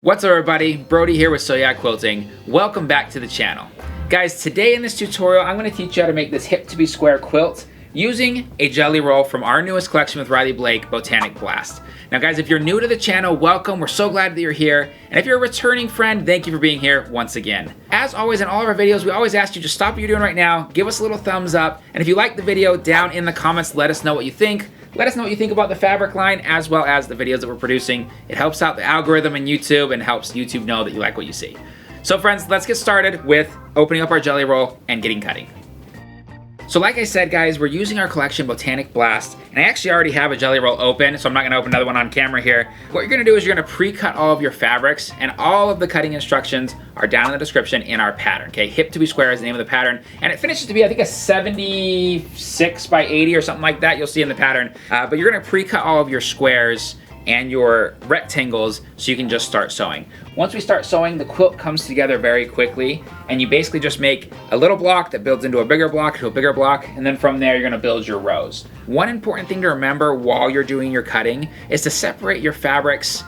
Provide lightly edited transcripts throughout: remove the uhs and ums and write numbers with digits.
What's up everybody, Brody here with So Yeah Quilting. Welcome back to the channel. Guys, today in this tutorial, I'm going to teach you how to make this hip to be square quilt using a jelly roll from our newest collection with Riley Blake, Botanic Blast. Now guys, if you're new to the channel, welcome. We're so glad that you're here. And if you're a returning friend, thank you for being here once again. As always, in all of our videos, we always ask you to stop what you're doing right now, give us a little thumbs up, and if you like the video, down in the comments, let us know what you think. Let us know what you think about the fabric line as well as the videos that we're producing. It helps out the algorithm in YouTube and helps YouTube know that you like what you see. So friends, let's get started with opening up our jelly roll and getting cutting. So like I said guys, we're using our collection Botanic Blast, and I actually already have a jelly roll open, so I'm not gonna open another one on camera here. What you're gonna do is you're gonna pre-cut all of your fabrics, and all of the cutting instructions are down in the description in our pattern, okay? Hip to be square is the name of the pattern, and it finishes to be, I think, a 76 by 80 or something like that, you'll see in the pattern. But you're gonna pre-cut all of your squares and your rectangles so you can just start sewing. Once we start sewing, the quilt comes together very quickly, and you basically just make a little block that builds into a bigger block to a bigger block, and then from there you're gonna build your rows. One important thing to remember while you're doing your cutting is to separate your fabrics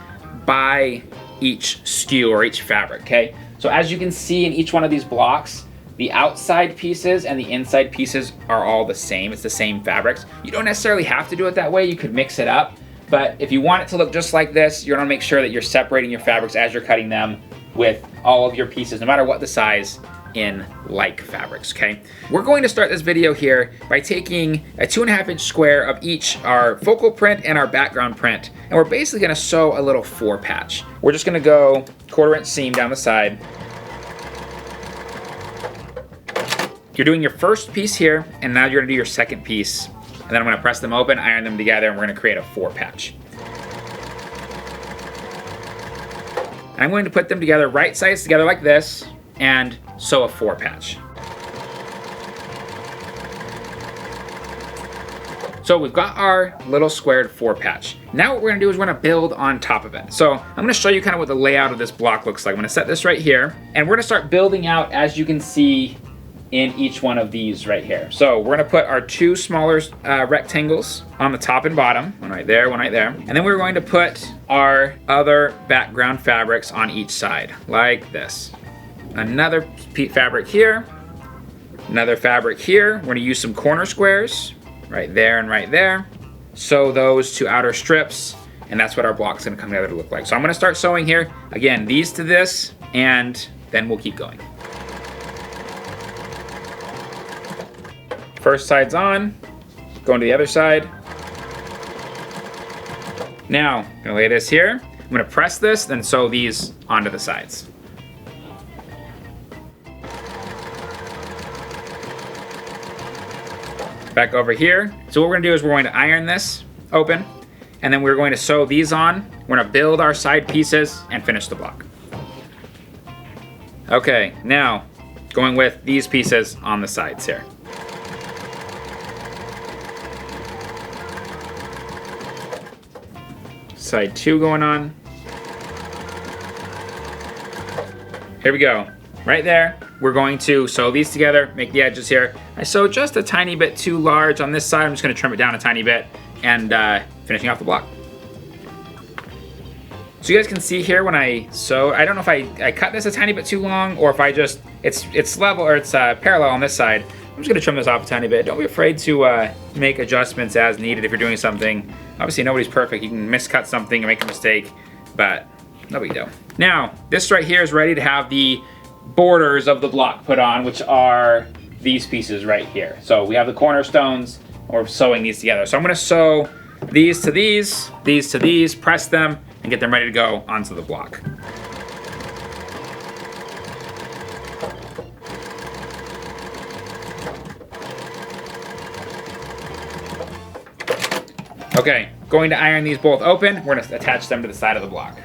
by each SKU or each fabric, okay? So as you can see in each one of these blocks, the outside pieces and the inside pieces are all the same. It's the same fabrics. You don't necessarily have to do it that way. You could mix it up. But if you want it to look just like this, you're gonna make sure that you're separating your fabrics as you're cutting them with all of your pieces, no matter what the size, in like fabrics, okay? We're going to start this video here by taking a 2.5 inch square of each our focal print and our background print, and we're basically gonna sew a little 4 patch. We're just gonna go 1/4 inch seam down the side. You're doing your first piece here, and now you're gonna do your second piece. And then I'm gonna press them open, iron them together, and we're gonna create a 4 patch. And I'm going to put them together right sides together like this and sew a 4 patch. So we've got our little squared 4 patch. Now what we're gonna do is we're gonna build on top of it. So I'm gonna show you kind of what the layout of this block looks like. I'm gonna set this right here, and we're gonna start building out, as you can see, in each one of these right here. So we're gonna put our 2 smaller rectangles on the top and bottom, one right there, one right there. And then we're going to put our other background fabrics on each side, like this. Another fabric here, another fabric here. We're gonna use some corner squares, right there and right there. Sew those 2 outer strips, and that's what our block's gonna come together to look like. So I'm gonna start sewing here. Again, these to this, and then we'll keep going. First side's on, going to the other side. Now, I'm gonna lay this here. I'm gonna press this, then sew these onto the sides. Back over here. So what we're gonna do is we're going to iron this open, and then we're going to sew these on. We're gonna build our side pieces and finish the block. Okay, now going with these pieces on the sides here. Side 2 going on. Here we go. Right there. We're going to sew these together, make the edges here. I sewed just a tiny bit too large on this side. I'm just gonna trim it down a tiny bit and finishing off the block. So you guys can see here when I sew, I don't know if I cut this a tiny bit too long or if I just, it's level or it's parallel on this side. I'm just gonna trim this off a tiny bit. Don't be afraid to make adjustments as needed if you're doing something. Obviously nobody's perfect. You can miscut something and make a mistake, but no big deal. Now, this right here is ready to have the borders of the block put on, which are these pieces right here. So we have the cornerstones, and we're sewing these together. So I'm gonna sew these to these to these, press them, and get them ready to go onto the block. Okay, going to iron these both open. We're gonna attach them to the side of the block.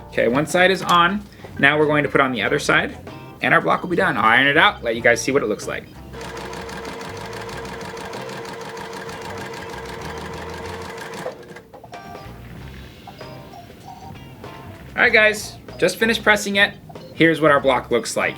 Okay, one side is on. Now we're going to put on the other side, and our block will be done. I'll iron it out, let you guys see what it looks like. All right, guys. Just finished pressing it. Here's what our block looks like.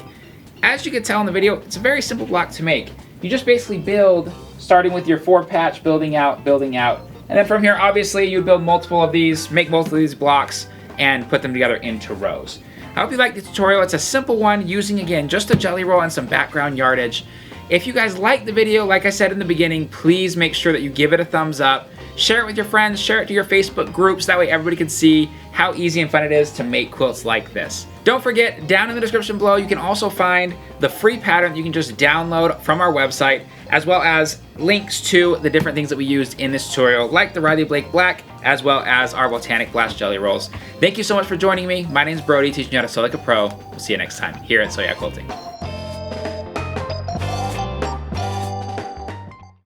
As you can tell in the video, it's a very simple block to make. you just basically build, starting with your 4-patch, building out, and then from here, obviously, you build multiple of these, make multiple of these blocks, and put them together into rows. I hope you liked the tutorial. It's a simple one using, again, just a jelly roll and some background yardage. If you guys liked the video, like I said in the beginning, please make sure that you give it a thumbs up. Share it with your friends, share it to your Facebook groups, that way everybody can see how easy and fun it is to make quilts like this. Don't forget, down in the description below, you can also find the free pattern that you can just download from our website, as well as links to the different things that we used in this tutorial, like the Riley Blake Black, as well as our Botanic Blast Jelly Rolls. Thank you so much for joining me. My name's Brody, teaching you how to sew like a pro. We'll see you next time here at So Yeah Quilting.